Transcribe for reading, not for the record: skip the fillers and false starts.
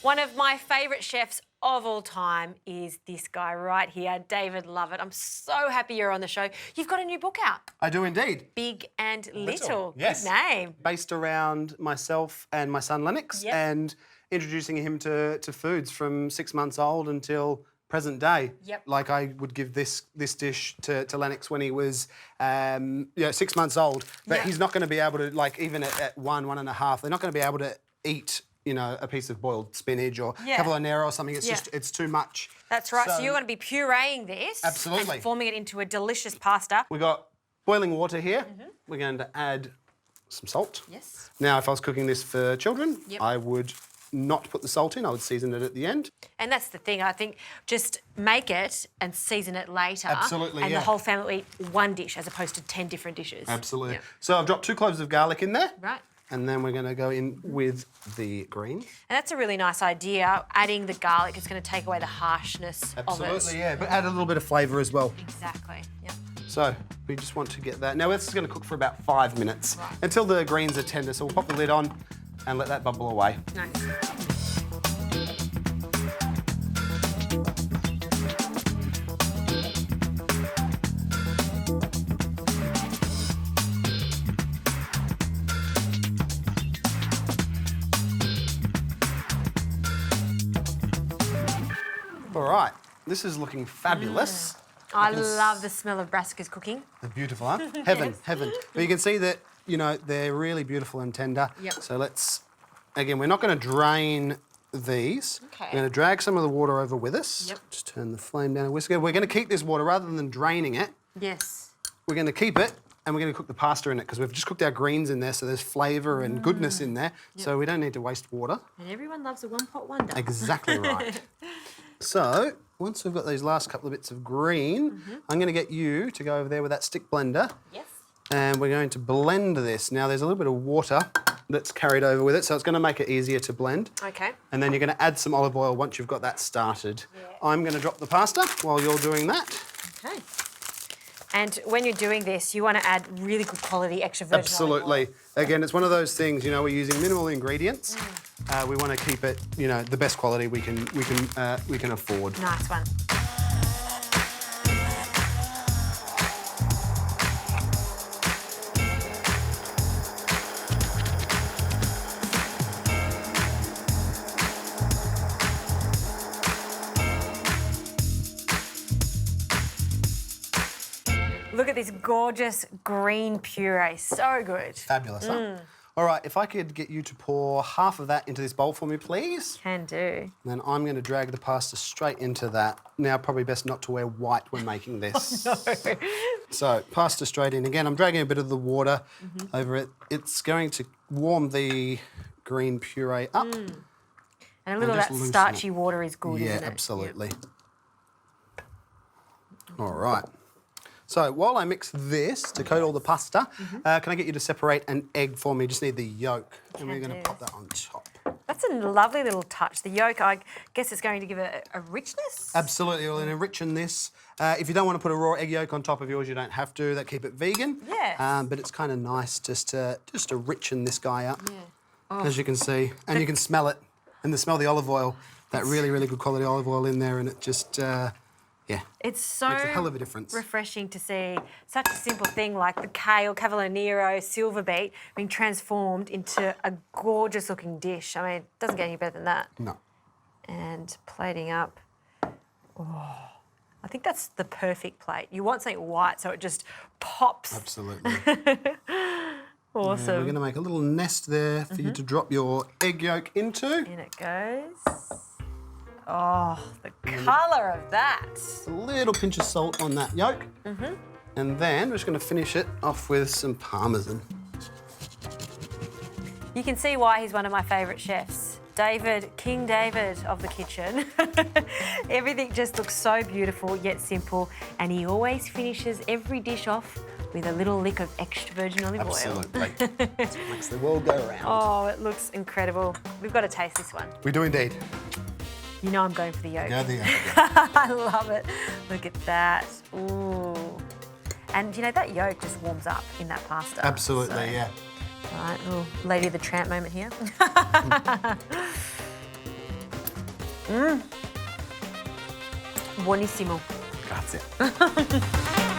One of my favourite chefs of all time is this guy right here, David Lovett. I'm so happy you're on the show. You've got a new book out. I do indeed. Big and Little. Yes. Good name. Based around myself and my son Lennox, and introducing him to foods from 6 months old until present day. Yep. Like I would give this dish to Lennox when he was 6 months old, but he's not going to be able to, like, even at 1.5, they're not going to be able to eat, you know, a piece of boiled spinach or cavallonera or something. It's just, it's too much. That's right. So you're going to be pureeing this. Absolutely. And forming it into a delicious pasta. We got boiling water here. We're going to add some salt. Yes. Now, if I was cooking this for children, I would not put the salt in. I would season it at the end. And that's the thing. I think just make it and season it later. Absolutely, and the whole family will eat one dish as opposed to 10 different dishes. Absolutely. So I've dropped 2 cloves of garlic in there. Right. And then we're going to go in with the greens. And that's a really nice idea. Adding the garlic is going to take away the harshness of it. Absolutely, yeah. But add a little bit of flavour as well. Exactly, yep. So we just want to get that. Now this is going to cook for about 5 minutes until the greens are tender. So we'll pop the lid on and let that bubble away. Nice. All right, this is looking fabulous. I love the smell of brassicas cooking. They're beautiful, huh? Heaven, heaven. But you can see that, you know, they're really beautiful and tender. Yep. So let's, again, we're not going to drain these. Okay. We're going to drag some of the water over with us. Yep. Just turn the flame down a whisker. We're going to keep this water rather than draining it. Yes. We're going to keep it and we're going to cook the pasta in it because we've just cooked our greens in there, so there's flavour and goodness in there. Yep. So we don't need to waste water. And everyone loves a one-pot wonder. Exactly right. So once we've got these last couple of bits of green, I'm going to get you to go over there with that stick blender. Yes. And we're going to blend this. Now there's a little bit of water that's carried over with it, so it's going to make it easier to blend. Okay. And then you're going to add some olive oil once you've got that started. Yeah. I'm going to drop the pasta while you're doing that. Okay. And when you're doing this, you want to add really good quality extra virgin Absolutely. olive oil. Again, it's one of those things, you know, we're using minimal ingredients. We want to keep it, you know, the best quality we can afford. Nice one. Look at this gorgeous green puree. So good. Fabulous, huh? All right, if I could get you to pour half of that into this bowl for me, please. Can do. Then I'm going to drag the pasta straight into that. Now, probably best not to wear white when making this. No. So, pasta straight in. Again, I'm dragging a bit of the water over it. It's going to warm the green puree up. And a little of that starchy water is good, isn't it? Yeah, absolutely. All right. So while I mix this to coat all the pasta, can I get you to separate an egg for me? Just need the yolk. And we're going to pop that on top. That's a lovely little touch. The yolk, I guess it's going to give it a richness. Absolutely. We'll enrichen this. If you don't want to put a raw egg yolk on top of yours, you don't have to. That keep it vegan. Yeah. But it's kind of nice just to richen this guy up, Yeah. as you can see. And you can smell it. And the smell of the olive oil, that really, really good quality olive oil in there. And it just... yeah, it's so makes a hell of a difference. Refreshing to see such a simple thing like the kale, cavallonera, silver beet being transformed into a gorgeous looking dish. I mean, it doesn't get any better than that. No. And plating up. Oh, I think that's the perfect plate. You want something white so it just pops. Absolutely. Awesome. Yeah, we're going to make a little nest there for you to drop your egg yolk into. In it goes. Oh, the colour of that. A little pinch of salt on that yolk. And then we're just going to finish it off with some parmesan. You can see why he's one of my favourite chefs. David, King David of the kitchen. Everything just looks so beautiful yet simple, and he always finishes every dish off with a little lick of extra virgin olive oil. Absolutely. It makes the world go round. Oh, it looks incredible. We've got to taste this one. We do indeed. You know I'm going for the yolk. Go the yolk. I love it. Look at that. Ooh. And you know, that yolk just warms up in that pasta. Absolutely, so. yeah. All right, little Lady of the Tramp moment here. Buonissimo. Grazie.